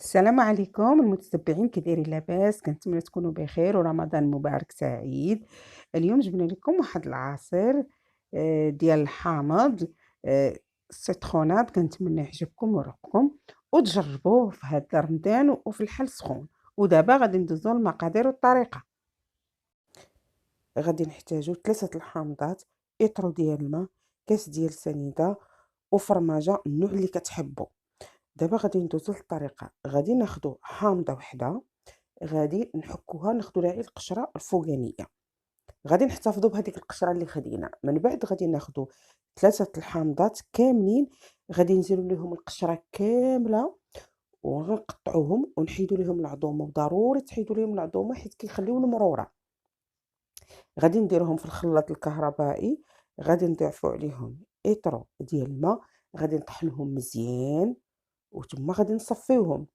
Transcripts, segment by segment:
السلام عليكم المتتبعين، كي دايرين؟ لاباس؟ كنتمنى تكونوا بخير ورمضان مبارك سعيد. اليوم جبنا لكم واحد العصير ديال الحامض، السيتروناد. كنتمنى يعجبكم ورقكم وتجربوه في هذا رمضان وفي الحل سخون. ودابا غادي ندوزو للمقادير والطريقه. غادي نحتاجو 3 الحامضات، اطرو ديال الماء، كاس ديال سنيده، وفرماجه النوع اللي كتحبوا. دابا غادي ندوزو للطريقه. غادي ناخدو حامضه وحده، غادي نحكوها، ناخدو لها غير القشره الفوقانيه. غادي نحتفظوا بهذيك القشره اللي خدينا. من بعد غادي ناخدو 3 الحامضات كاملين، غادي نديرو ليهم القشره كامله وغنقطعوهم ونحيدو ليهم العظومه، وضروري تحيدو ليهم العظومه حيت كيخليو المروره. غادي نديروهم في الخلاط الكهربائي، غادي نضيفو عليهم اطرو ديال الماء، غادي نطحنوهم مزيان وتما غادي نصفيوهم.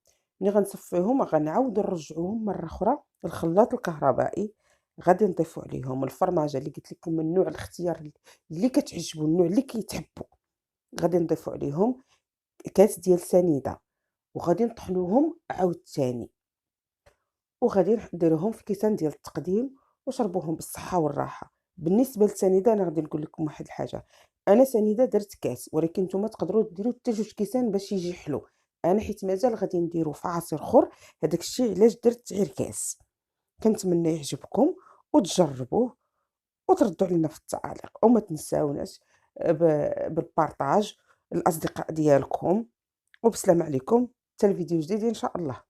ملي غنصفيوهم غنعاودو نرجعوهم مرة أخرى للخلاط الكهربائي. غادي نضيفو عليهم الفرماجة اللي قلت لكم من نوع الاختيار اللي كتعجبو، النوع اللي كيتحبوا. غادي نضيفو عليهم كاس ديال سنيدة، وغادي نطحنوهم عاوتاني، وغادي نديروهم في كيسان ديال التقديم وشربوهم بالصحة والراحة. بالنسبة للسنيدة أنا غادي نقول لكم واحد الحاجة. أنا سنيدة درت كاس، ولكن نتوما تقدروا ديروا حتى 2 كيسان باش يجي حلو. أنا حيت مازال غادي نديرو في عصير اخر، هذاك الشيء علاش درت غير كاس. كنتمنى يعجبكم وتجربوه وتردوا علينا في التعاليق، وما تنساوناش بالبارطاج الاصدقاء ديالكم. وبسلام عليكم، حتى الفيديو جديد ان شاء الله.